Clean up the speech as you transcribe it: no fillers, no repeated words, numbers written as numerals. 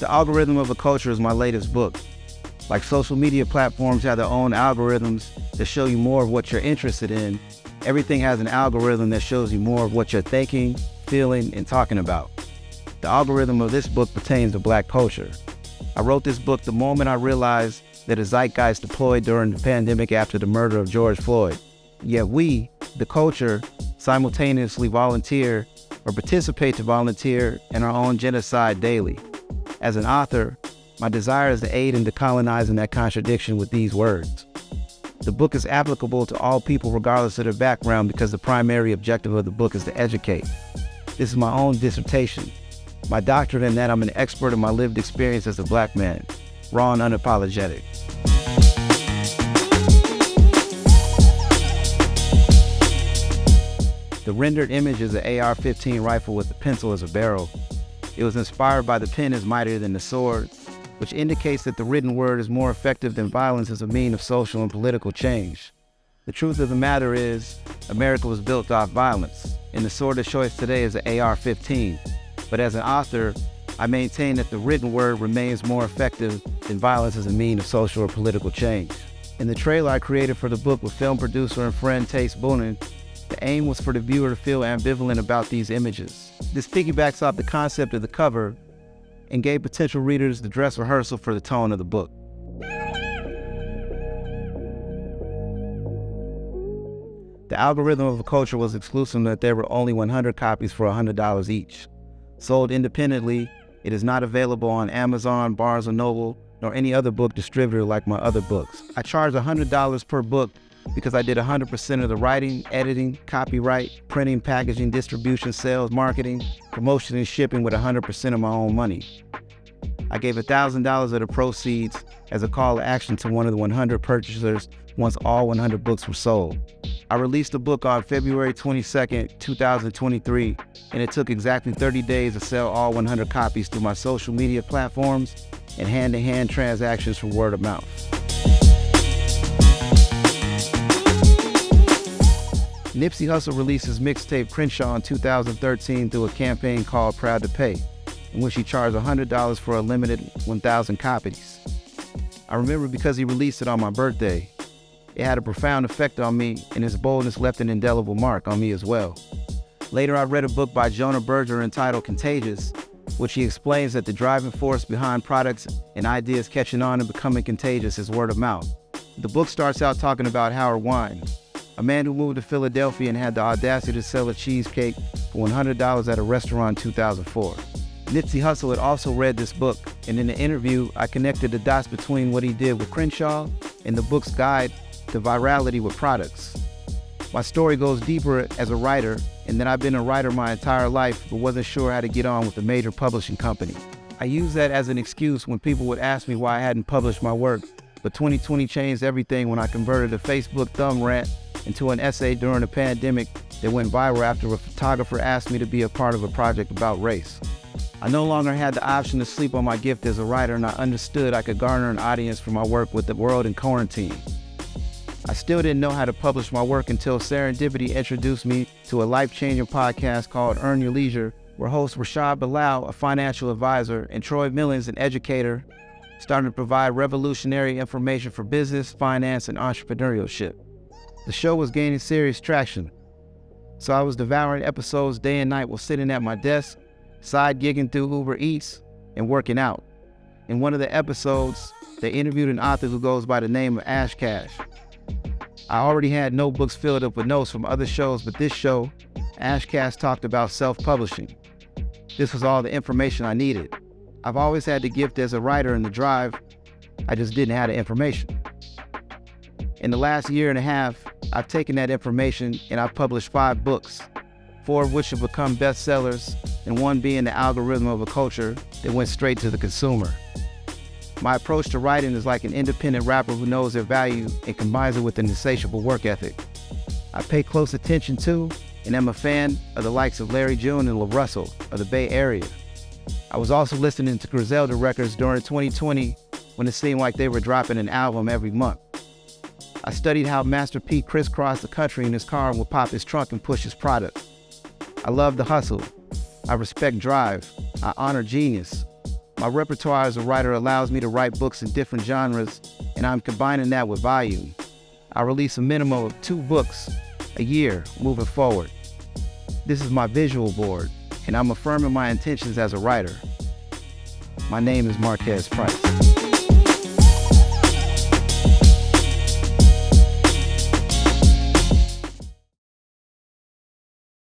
The Algorithm of a Culture is my latest book. Like social media platforms have their own algorithms that show you more of what you're interested in, everything has an algorithm that shows you more of what you're thinking, feeling, and talking about. The algorithm of this book pertains to Black culture. I wrote this book the moment I realized that a zeitgeist deployed during the pandemic after the murder of George Floyd. Yet we, the culture, simultaneously volunteer or participate to volunteer in our own genocide daily. As an author, my desire is to aid in decolonizing that contradiction with these words. The book is applicable to all people regardless of their background because the primary objective of the book is to educate. This is my own dissertation. My doctorate in that I'm an expert in my lived experience as a Black man, raw and unapologetic. The rendered image is an AR-15 rifle with a pencil as a barrel. It was inspired by the pen is mightier than the sword, which indicates that the written word is more effective than violence as a means of social and political change. The truth of the matter is, America was built off violence, and the sword of choice today is an AR-15. But as an author, I maintain that the written word remains more effective than violence as a means of social or political change. In the trailer I created for the book with film producer and friend Tace Boonen, the aim was for the viewer to feel ambivalent about these images. This piggybacks off the concept of the cover and gave potential readers the dress rehearsal for the tone of the book. The Algorithm of a Culture was exclusive that there were only 100 copies for $100 each. Sold independently, it is not available on Amazon, Barnes & Noble, nor any other book distributor like my other books. I charge $100 per book because I did 100% of the writing, editing, copyright, printing, packaging, distribution, sales, marketing, promotion, and shipping with 100% of my own money. I gave $1,000 of the proceeds as a call to action to one of the 100 purchasers once all 100 books were sold. I released the book on February 22nd, 2023, and it took exactly 30 days to sell all 100 copies through my social media platforms and hand-to-hand transactions from word of mouth. Nipsey Hussle released his mixtape Crenshaw in 2013 through a campaign called Proud to Pay, in which he charged $100 for a limited 1,000 copies. I remember because he released it on my birthday. It had a profound effect on me, and his boldness left an indelible mark on me as well. Later, I read a book by Jonah Berger entitled Contagious, which he explains that the driving force behind products and ideas catching on and becoming contagious is word of mouth. The book starts out talking about Howard Wine, a man who moved to Philadelphia and had the audacity to sell a cheesecake for $100 at a restaurant in 2004. Nipsey Hussle had also read this book, and in the interview, I connected the dots between what he did with Crenshaw and the book's guide to virality with products. My story goes deeper as a writer, and that I've been a writer my entire life, but wasn't sure how to get on with a major publishing company. I use that as an excuse when people would ask me why I hadn't published my work, but 2020 changed everything when I converted a Facebook thumb rant into an essay during the pandemic that went viral after a photographer asked me to be a part of a project about race. I no longer had the option to sleep on my gift as a writer, and I understood I could garner an audience for my work with the world in quarantine. I still didn't know how to publish my work until serendipity introduced me to a life-changing podcast called Earn Your Leisure, where host Rashad Bilal, a financial advisor, and Troy Millens, an educator, started to provide revolutionary information for business, finance, and entrepreneurship. The show was gaining serious traction, so I was devouring episodes day and night while sitting at my desk, side gigging through Uber Eats, and working out. In one of the episodes, they interviewed an author who goes by the name of Ash Cash. I already had notebooks filled up with notes from other shows, but this show, Ash Cash talked about self-publishing. This was all the information I needed. I've always had the gift as a writer and the drive, I just didn't have the information. In the last year and a half, I've taken that information and I've published 5 books, 4 of which have become bestsellers, and one being The Algorithm of a Culture that went straight to the consumer. My approach to writing is like an independent rapper who knows their value and combines it with an insatiable work ethic. I pay close attention to and am a fan of the likes of Larry June and La Russell of the Bay Area. I was also listening to Griselda records during 2020 when it seemed like they were dropping an album every month. I studied how Master P crisscrossed the country in his car and would pop his trunk and push his product. I love the hustle. I respect drive. I honor genius. My repertoire as a writer allows me to write books in different genres, and I'm combining that with volume. I release a minimum of 2 books a year moving forward. This is my visual board, and I'm affirming my intentions as a writer. My name is Marquez Price.